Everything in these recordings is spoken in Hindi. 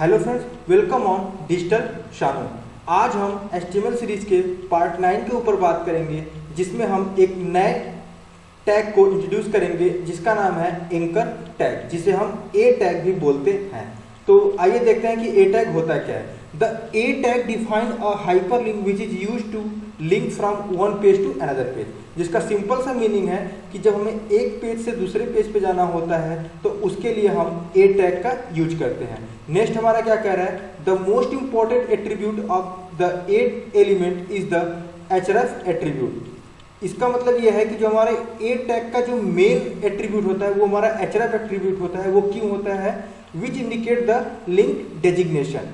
Hello friends, welcome on digital Shanu. आज हम HTML सीरीज के पार्ट 9 के ऊपर बात करेंगे, जिसमें हम एक नए टैग को इंट्रोड्यूस करेंगे जिसका नाम है एंकर टैग, जिसे हम ए टैग भी बोलते हैं। तो आइए देखते हैं कि ए टैग होता क्या है। The A tag define a hyperlink which is used to link from one page to another page, जिसका सिंपल सा मीनिंग है कि जब हमें एक पेज से दूसरे पेज पे जाना होता है तो उसके लिए हम ए टैग का यूज करते हैं। नेक्स्ट हमारा क्या कह रहा है, the most important attribute of the A element is the href attribute. इसका मतलब यह है कि जो हमारे ए टैग का जो मेन एट्रीब्यूट होता है वो हमारा href एट्रीब्यूट होता है। वो क्यों होता है? Which indicate the link designation,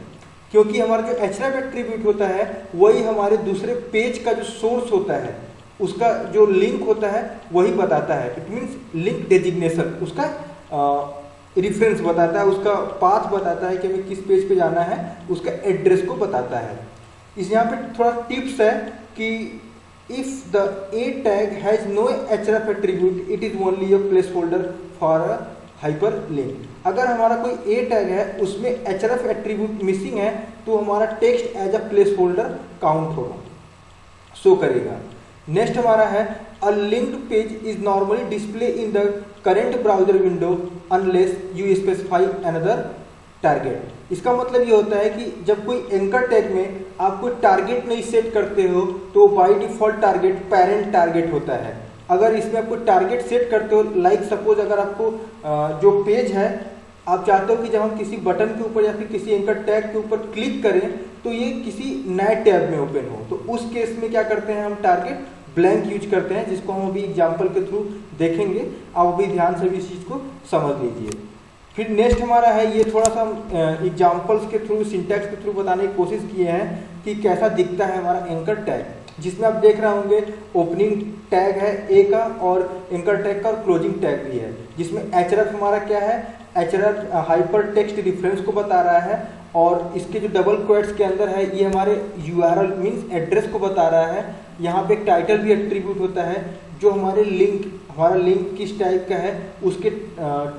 क्योंकि हमारा जो href एट्रीब्यूट होता है वही हमारे दूसरे पेज का जो सोर्स होता है उसका जो लिंक होता है वही बताता है। इट मीन्स लिंक डेजिग्नेशन, उसका रेफरेंस बताता है, उसका पाथ बताता है कि हमें किस पेज पे जाना है, उसका एड्रेस को बताता है। इस यहाँ पे थोड़ा टिप्स है कि if the A tag has no href attribute it is only a place holder for a hyperlink. अगर हमारा कोई ए टैग है उसमें href एट्रीब्यूट मिसिंग है तो हमारा text as a place holder count होगा, शो करेगा। नेक्स्ट हमारा है a linked page is normally display in the current browser window unless you specify another target. इसका मतलब ये होता है कि जब कोई एंकर टैग में आप कोई टारगेट नहीं सेट करते हो तो by default target parent target होता है। अगर इसमें आपको टारगेट सेट करते हो, लाइक सपोज अगर आपको जो पेज है आप चाहते हो कि जब हम किसी बटन के ऊपर या फिर किसी एंकर टैग के ऊपर क्लिक करें तो ये किसी नए टैब में ओपन हो, तो उस केस में क्या करते हैं, हम टारगेट ब्लैंक यूज करते हैं, जिसको हम अभी एग्जाम्पल के थ्रू देखेंगे। आप अभी ध्यान से भी इस चीज को समझ लीजिए। फिर नेक्स्ट हमारा है, ये थोड़ा सा एग्जाम्पल्स के थ्रू, सिंटैक्स के थ्रू बताने की कोशिश किए हैं कि कैसा दिखता है हमारा एंकर टैग, जिसमें आप देख रहे होंगे ओपनिंग टैग है ए का और एंकर टैग का और क्लोजिंग टैग भी है, जिसमें href हमारा क्या है, href हाइपर टेक्स्ट रेफरेंस को बता रहा है, और इसके जो डबल क्वेट्स के अंदर है ये हमारे URL मीन्स एड्रेस को बता रहा है। यहाँ पे एक टाइटल भी एट्रीब्यूट होता है जो हमारा लिंक किस टाइप का है उसके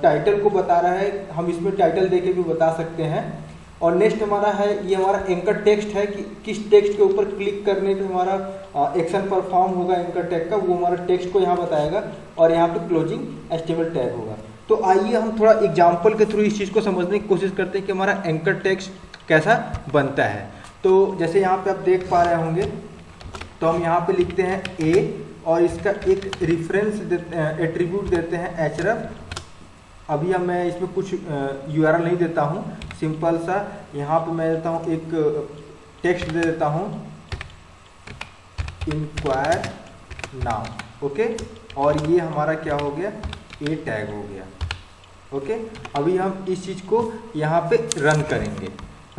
टाइटल को बता रहा है। हम इसमें टाइटल देके भी बता सकते हैं। और नेक्स्ट हमारा है, ये हमारा एंकर टेक्स्ट है कि किस टेक्स्ट के ऊपर क्लिक करने पे हमारा एक्शन परफॉर्म होगा एंकर टैग का, वो हमारा टेक्स्ट को यहाँ बताएगा। और यहाँ पे क्लोजिंग HTML टैग होगा। तो आइए हम थोड़ा एग्जाम्पल के थ्रू इस चीज़ को समझने की कोशिश करते हैं कि हमारा एंकर टेक्स्ट कैसा बनता है। तो जैसे यहाँ पे आप देख पा रहे होंगे, तो हम यहाँ पे लिखते हैं ए और इसका एक रेफरेंस एट्रीब्यूट देते हैं href। अभी अब मैं इसमें कुछ URL नहीं देता हूँ, सिंपल सा यहाँ पे मैं देता हूँ एक टेक्स्ट दे देता हूँ, इंक्वायर नाउ। ओके, और ये हमारा क्या हो गया, ए टैग हो गया। ओके, अभी हम इस चीज़ को यहाँ पे रन करेंगे।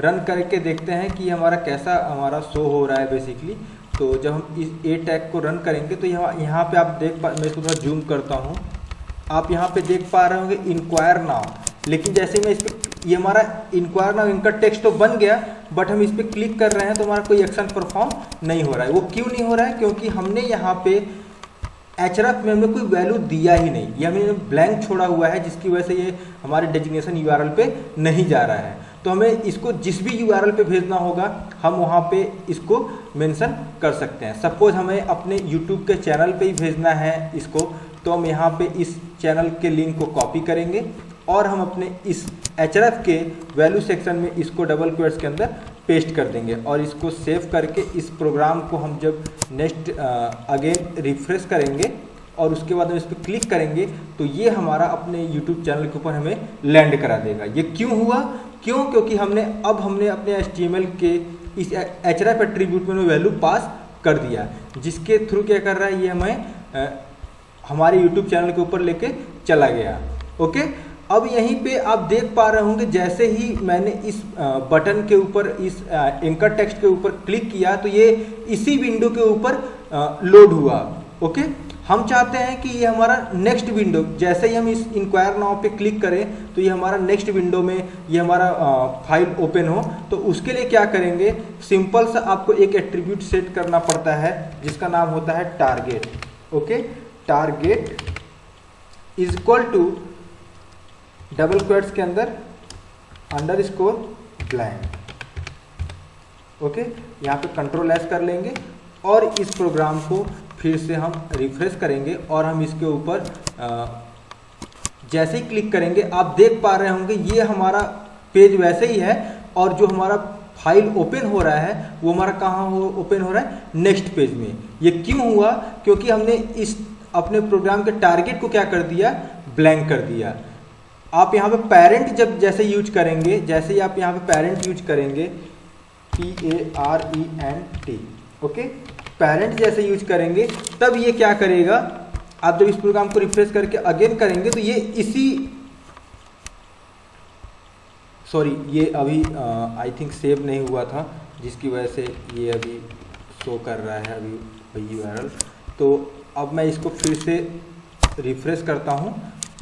रन करके देखते हैं कि हमारा कैसा हमारा शो हो रहा है बेसिकली। तो जब हम इस ए टैग को रन करेंगे तो यहाँ पे आप देख पा, मैं इसको थोड़ा जूम करता हूँ, आप यहाँ पे देख पा रहे होंगे इंक्वायर नाउ। लेकिन जैसे मैं इस पर, ये हमारा इंक्वायर नाउ इनका टेक्स्ट तो बन गया, बट हम इस पर क्लिक कर रहे हैं तो हमारा कोई एक्शन परफॉर्म नहीं हो रहा है। वो क्यों नहीं हो रहा है? क्योंकि हमने यहाँ पे href में हमने कोई वैल्यू दिया ही नहीं, ये हमने ब्लैंक छोड़ा हुआ है, जिसकी वजह से ये हमारे डेजिग्नेशन URL पे नहीं जा रहा है। तो हमें इसको जिस भी URL पे भेजना होगा हम वहाँ पे इसको मेंशन कर सकते हैं। सपोज हमें अपने YouTube के चैनल पे ही भेजना है इसको, तो हम यहाँ पे इस चैनल के लिंक को कॉपी करेंगे और हम अपने इस href के वैल्यू सेक्शन में इसको डबल क्वेट्स के अंदर पेस्ट कर देंगे। और इसको सेव करके इस प्रोग्राम को हम जब नेक्स्ट अगेन रिफ्रेश करेंगे और उसके बाद हम इस पर क्लिक करेंगे तो ये हमारा अपने YouTube चैनल के ऊपर हमें लैंड करा देगा। ये क्यों हुआ? क्योंकि हमने अपने HTML के इस href एट्रीब्यूट में वैल्यू पास कर दिया, जिसके थ्रू क्या कर रहा है, ये हमें हमारे YouTube चैनल के ऊपर लेके चला गया। ओके, अब यहीं पे आप देख पा रहे होंगे, जैसे ही मैंने इस बटन के ऊपर, इस एंकर टेक्स्ट के ऊपर क्लिक किया तो ये इसी विंडो के ऊपर लोड हुआ। ओके, हम चाहते हैं कि ये हमारा नेक्स्ट विंडो, जैसे ही हम इस इंक्वायर नाउ पे क्लिक करें तो ये हमारा नेक्स्ट विंडो में ये हमारा फाइल ओपन हो। तो उसके लिए क्या करेंगे, सिंपल सा आपको एक एट्रीब्यूट सेट करना पड़ता है जिसका नाम होता है target. Okay, target is equal to double quotes के अंदर अंडरस्कोर ब्लैंक। ओके, यहाँ पे कंट्रोल एस कर लेंगे और इस प्रोग्राम को फिर से हम रिफ्रेश करेंगे और हम इसके ऊपर जैसे ही क्लिक करेंगे आप देख पा रहे होंगे ये हमारा पेज वैसे ही है और जो हमारा फाइल ओपन हो रहा है वो हमारा कहाँ ओपन हो रहा है, नेक्स्ट पेज में। ये क्यों हुआ, क्योंकि हमने इस अपने प्रोग्राम के टारगेट को क्या कर दिया, ब्लैंक कर दिया। आप यहाँ पे पेरेंट जब जैसे यूज करेंगे, जैसे ही आप यहाँ पे पेरेंट यूज करेंगे PARENT, ओके, पेरेंट जैसे यूज करेंगे तब ये क्या करेगा, आप जब इस प्रोग्राम को रिफ्रेश करके अगेन करेंगे तो ये ये अभी आई थिंक सेव नहीं हुआ था जिसकी वजह से ये अभी शो कर रहा है अभी वही URL। तो अब मैं इसको फिर से रिफ्रेश करता हूँ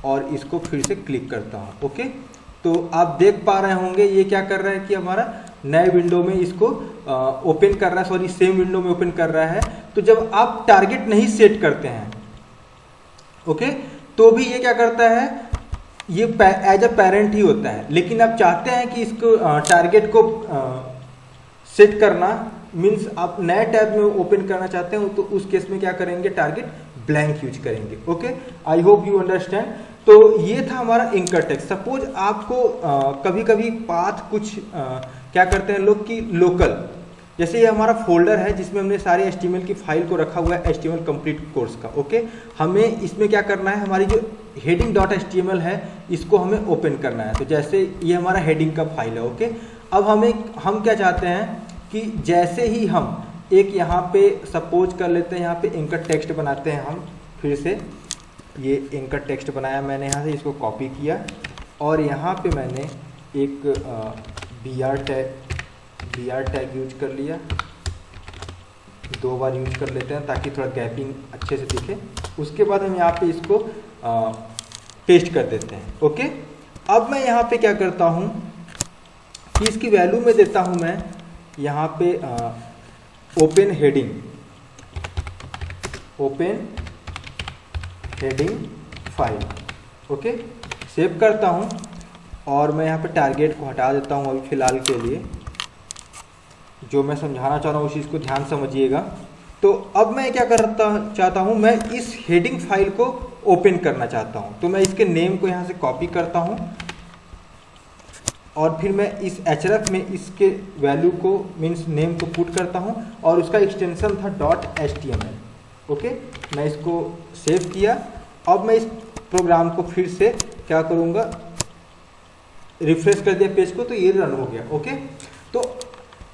और इसको फिर से क्लिक करता हूँ। ओके, तो आप देख पा रहे होंगे ये क्या कर रहा है कि हमारा नए विंडो में इसको ओपन कर रहा है, सॉरी सेम विंडो में ओपन कर रहा है। तो जब आप टारगेट नहीं सेट करते हैं, ओके, तो भी ये क्या करता है, ये एज अ पेरेंट ही होता है। लेकिन आप चाहते हैं कि इसको टारगेट को सेट करना, मीन्स आप नए टैब में ओपन करना चाहते हैं, तो उस केस में क्या करेंगे, टारगेट ब्लैंक यूज करेंगे। Okay, I hope you understand. तो ये था हमारा एंकर टेक्स्ट। सपोज आपको कभी कभी पाथ कुछ क्या करते हैं लोग कि लोकल, जैसे ये हमारा फोल्डर है जिसमें हमने सारे HTML की फाइल को रखा हुआ है HTML कंप्लीट कोर्स का। ओके, हमें इसमें क्या करना है, हमारी जो heading.html है इसको हमें ओपन करना है। तो जैसे ये हमारा हेडिंग का फाइल है। ओके, अब हम क्या चाहते हैं कि जैसे ही हम एक यहाँ पे सपोज कर लेते हैं, यहाँ पे एंकर टेक्स्ट बनाते हैं हम, फिर से ये एंकर टेक्स्ट बनाया मैंने, यहाँ से इसको कॉपी किया और यहाँ पे मैंने एक BR टैग यूज कर लिया, 2 बार यूज कर लेते हैं ताकि थोड़ा गैपिंग अच्छे से दिखे। उसके बाद हम यहाँ पे इसको पेस्ट कर देते हैं। ओके, अब मैं यहाँ पे क्या करता हूँ कि इसकी वैल्यू में देता हूँ मैं यहाँ पे open heading file. Okay, save करता हूँ और मैं यहाँ पे टारगेट को हटा देता हूँ अभी फ़िलहाल के लिए। जो मैं समझाना चाह रहा हूँ उस चीज़ को ध्यान समझिएगा। तो अब मैं क्या चाहता हूँ, मैं इस हेडिंग फाइल को ओपन करना चाहता हूँ। तो मैं इसके नेम को यहाँ से कॉपी करता हूँ और फिर मैं इस href में इसके वैल्यू को मीन्स नेम को पुट करता हूँ और उसका एक्सटेंशन था .html। ओके, मैं इसको सेव किया। अब मैं इस प्रोग्राम को फिर से क्या करूँगा, रिफ्रेश कर दिया पेज को, तो ये रन हो गया। ओके, तो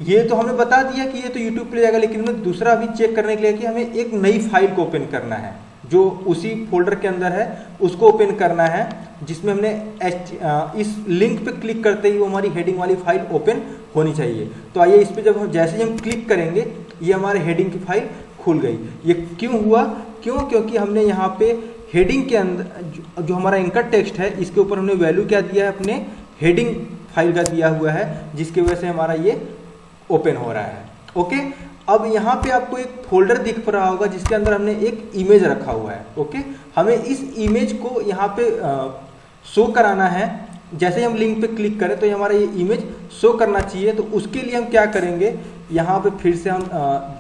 ये तो हमने बता दिया कि ये तो यूट्यूब पे जाएगा, लेकिन हमें दूसरा अभी चेक करने के लिए कि हमें एक नई फाइल को ओपन करना है जो उसी फोल्डर के अंदर है, उसको ओपन करना है जिसमें हमने इस लिंक पे क्लिक करते ही वो हमारी हेडिंग वाली फाइल ओपन होनी चाहिए। तो आइए इस पे जब हम जैसे ही हम क्लिक करेंगे ये हमारे हेडिंग की फाइल खुल गई। ये क्यों हुआ, क्योंकि हमने यहाँ पे हेडिंग के अंदर जो हमारा एंकर टेक्स्ट है इसके ऊपर हमने वैल्यू क्या दिया है, अपने हेडिंग फाइल का दिया हुआ है, जिसकी वजह से हमारा ये ओपन हो रहा है। ओके, अब यहाँ पे आपको एक फोल्डर दिख रहा होगा जिसके अंदर हमने एक इमेज रखा हुआ है। ओके, हमें इस इमेज को यहाँ पे शो कराना है। जैसे ही हम लिंक पे क्लिक करें तो हमारा ये इमेज शो करना चाहिए। तो उसके लिए हम क्या करेंगे, यहाँ पे फिर से हम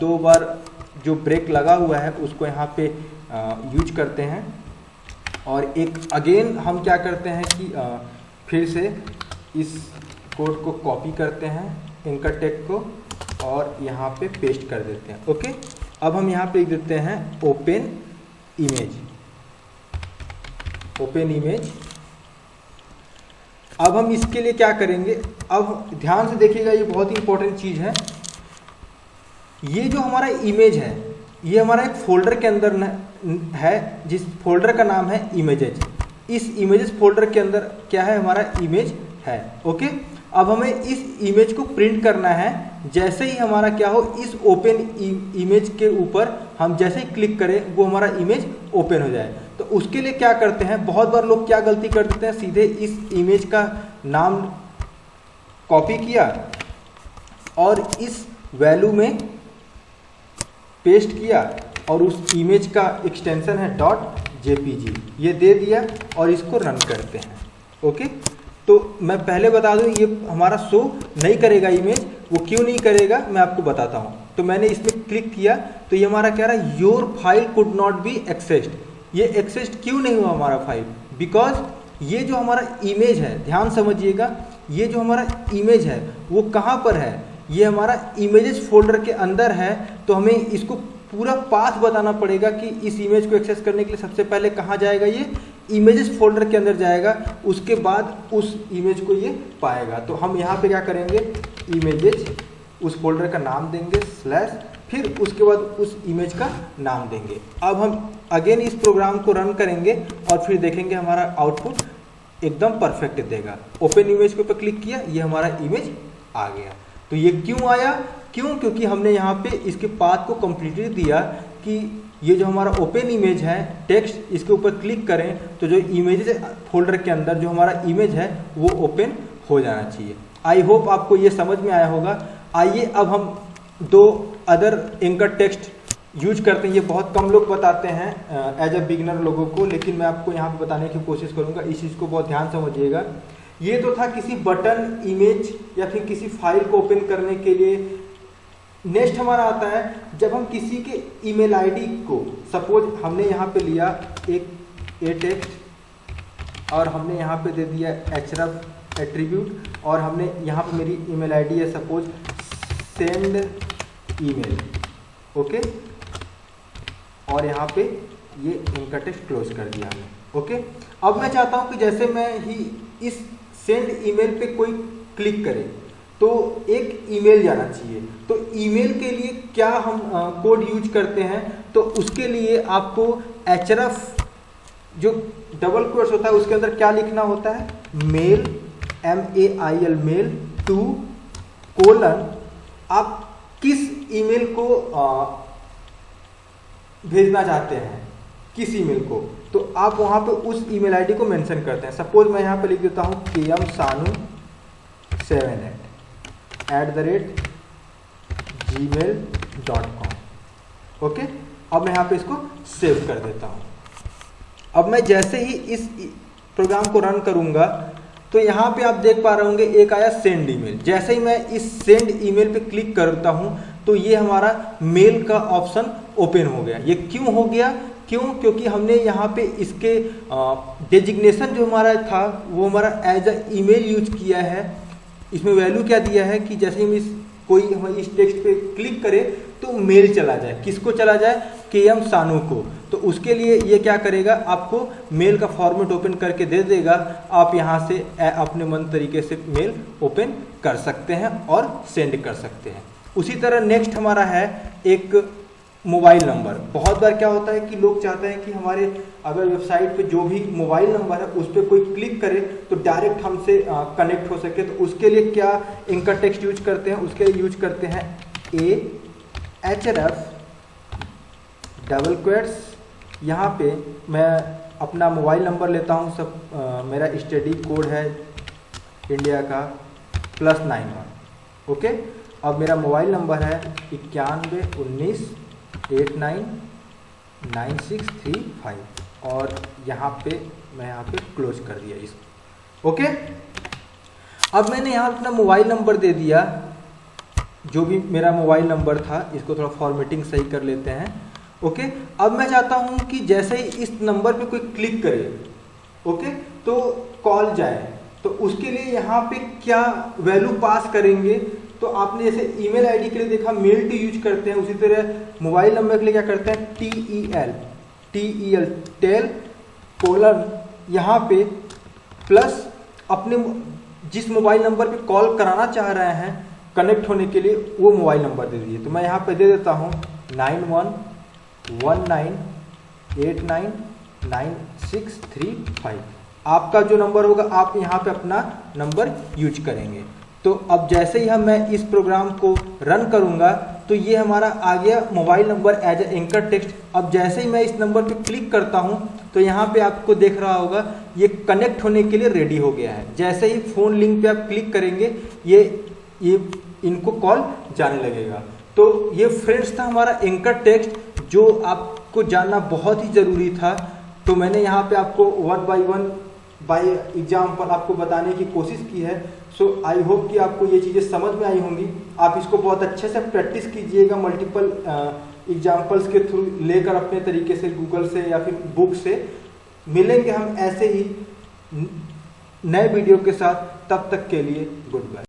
2 बार जो ब्रेक लगा हुआ है उसको यहाँ पे यूज करते हैं और एक अगेन हम क्या करते हैं कि फिर से इस कोड को कॉपी करते हैं एंकर टैग को और यहाँ पे पेस्ट कर देते हैं। ओके, अब हम यहाँ पे लिख देते हैं ओपन इमेज। अब हम इसके लिए क्या करेंगे, अब ध्यान से देखिएगा, ये बहुत ही इंपॉर्टेंट चीज़ है। ये जो हमारा इमेज है ये हमारा एक फोल्डर के अंदर है जिस फोल्डर का नाम है इमेजेस। इस इमेजेस फोल्डर के अंदर क्या है, हमारा इमेज है। ओके, अब हमें इस इमेज को प्रिंट करना है। जैसे ही हमारा क्या हो, इस ओपन इमेज के ऊपर हम जैसे ही क्लिक करें वो हमारा इमेज ओपन हो जाए। तो उसके लिए क्या करते हैं, बहुत बार लोग क्या गलती कर देते हैं, सीधे इस इमेज का नाम कॉपी किया और इस वैल्यू में पेस्ट किया और उस इमेज का एक्सटेंशन है .jpg, ये दे दिया और इसको रन करते हैं। ओके, तो मैं पहले बता दूं ये हमारा शो नहीं करेगा इमेज। वो क्यों नहीं करेगा मैं आपको बताता हूं। तो मैंने इसमें क्लिक किया तो ये हमारा कह रहा है your file could not be accessed. ये एक्सेस्ड क्यों नहीं हुआ हमारा फाइल? बिकॉज ये जो हमारा इमेज है, ध्यान समझिएगा, ये जो हमारा इमेज है वो कहाँ पर है? ये हमारा इमेजेस फोल्डर के अंदर है। तो हमें इसको पूरा पाथ बताना पड़ेगा कि इस इमेज को एक्सेस करने के लिए सबसे पहले कहाँ जाएगा? ये इमेजेस फोल्डर के अंदर जाएगा, उसके बाद उस इमेज को ये पाएगा। तो हम यहाँ पे क्या करेंगे, इमेजेस, उस फोल्डर का नाम देंगे स्लैश, फिर उसके बाद उस इमेज का नाम देंगे। अब हम अगेन इस प्रोग्राम को रन करेंगे और फिर देखेंगे हमारा आउटपुट एकदम परफेक्ट देगा। ओपन इमेज के ऊपर क्लिक किया, ये हमारा इमेज आ गया। तो ये क्यों आया? क्योंकि हमने यहाँ पे इसके पाथ को कंप्लीटली दिया कि ये जो हमारा ओपन इमेज है टेक्स्ट, इसके ऊपर क्लिक करें तो जो इमेजेस फोल्डर के अंदर जो हमारा इमेज है वो ओपन हो जाना चाहिए। आई होप आपको ये समझ में आया होगा। आइए अब हम दो अदर एंकर टेक्स्ट यूज करते हैं। ये बहुत कम लोग बताते हैं एज अ बिगिनर लोगों को, लेकिन मैं आपको यहाँ पे बताने की कोशिश करूँगा। इस चीज़ को बहुत ध्यान समझिएगा। ये तो था किसी बटन, इमेज या फिर किसी फाइल को ओपन करने के लिए। नेक्स्ट हमारा आता है जब हम किसी के ईमेल आईडी को, सपोज हमने यहाँ पे लिया एक ए टेक्स्ट और हमने यहाँ पे दे दिया href एट्रीब्यूट, और हमने यहाँ पे मेरी ईमेल आईडी है सपोज सेंड ईमेल, ओके, और यहाँ पे ये इनका टेक्स्ट क्लोज कर दिया हमने, ओके। अब मैं चाहता हूँ कि जैसे मैं ही इस सेंड ईमेल पे कोई क्लिक करे तो एक ईमेल जाना चाहिए। तो ईमेल के लिए क्या हम कोड यूज करते हैं? तो उसके लिए आपको href जो डबल कोट्स होता है उसके अंदर क्या लिखना होता है? Mail, MAIL, mail to colon, आप किस ईमेल को भेजना चाहते हैं, किस ईमेल को, तो आप वहां पे उस ईमेल आईडी को मेंशन करते हैं। सपोज मैं यहाँ पे लिख देता हूँ kmsanu7@gmail.com, ओके। अब मैं यहाँ पे इसको सेव कर देता हूँ। अब मैं जैसे ही इस प्रोग्राम को रन करूंगा तो यहाँ पे आप देख पा रहे होंगे एक आया सेंड ईमेल। जैसे ही मैं इस सेंड ईमेल पे क्लिक करता हूँ तो ये हमारा मेल का ऑप्शन ओपन हो गया। ये क्यों हो गया? क्योंकि हमने यहाँ पे इसके डेजिग्नेशन जो हमारा था वो हमारा एज अ ईमेल यूज किया है। इसमें वैल्यू क्या दिया है कि जैसे हम इस टेक्स्ट पे क्लिक करें तो मेल चला जाए। किसको चला जाए? KM सानू को। तो उसके लिए ये क्या करेगा, आपको मेल का फॉर्मेट ओपन करके दे देगा। आप यहाँ से अपने मन तरीके से मेल ओपन कर सकते हैं और सेंड कर सकते हैं। उसी तरह नेक्स्ट हमारा है एक मोबाइल नंबर। बहुत बार क्या होता है कि लोग चाहते हैं कि हमारे अगर वेबसाइट पे जो भी मोबाइल नंबर है उस पर कोई क्लिक करे तो डायरेक्ट हमसे कनेक्ट हो सके। तो उसके लिए क्या इनका टेक्स्ट यूज करते हैं? उसके लिए यूज करते हैं href डबल क्वेट्स। यहाँ पे मैं अपना मोबाइल नंबर लेता हूँ, सब मेरा स्टडी कोड है इंडिया का +91, ओके। अब मेरा मोबाइल नंबर है 9119899635 और यहाँ पे मैं यहाँ पे क्लोज कर दिया इसको, ओके। अब मैंने यहाँ अपना मोबाइल नंबर दे दिया, जो भी मेरा मोबाइल नंबर था। इसको थोड़ा फॉर्मेटिंग सही कर लेते हैं, ओके। अब मैं चाहता हूँ कि जैसे ही इस नंबर पे कोई क्लिक करे, ओके, तो कॉल जाए। तो उसके लिए यहाँ पे क्या वैल्यू पास करेंगे? तो आपने जैसे ईमेल आईडी के लिए देखा मेल टू यूज करते हैं, उसी तरह मोबाइल नंबर के लिए क्या करते हैं? TEL टेल कोलन, यहाँ पे प्लस अपने जिस मोबाइल नंबर पे कॉल कराना चाह रहे हैं कनेक्ट होने के लिए वो मोबाइल नंबर दे दीजिए। तो मैं यहाँ पे दे देता हूँ 9119899635। आपका जो नंबर होगा आप यहाँ पे अपना नंबर यूज करेंगे। तो अब जैसे ही मैं इस प्रोग्राम को रन करूंगा तो ये हमारा आ गया mobile number as a anchor text. अब जैसे ही मैं इस नंबर पे क्लिक करता हूं तो यहाँ पे आपको देख रहा होगा ये कनेक्ट होने के लिए रेडी हो गया है। जैसे ही फोन लिंक पे आप क्लिक करेंगे ये इनको कॉल जाने लगेगा। तो ये फ्रेंड्स था हमारा एंकर टेक्स्ट जो आपको जानना बहुत ही ज़रूरी था। तो मैंने यहाँ पे आपको 1 बाय 1 बाय एग्जाम्पल आपको बताने की कोशिश की है। सो आई होप कि आपको ये चीज़ें समझ में आई होंगी। आप इसको बहुत अच्छे से प्रैक्टिस कीजिएगा मल्टीपल एग्जाम्पल्स के थ्रू लेकर अपने तरीके से गूगल से या फिर बुक से। मिलेंगे हम ऐसे ही नए वीडियो के साथ, तब तक के लिए गुड बाय।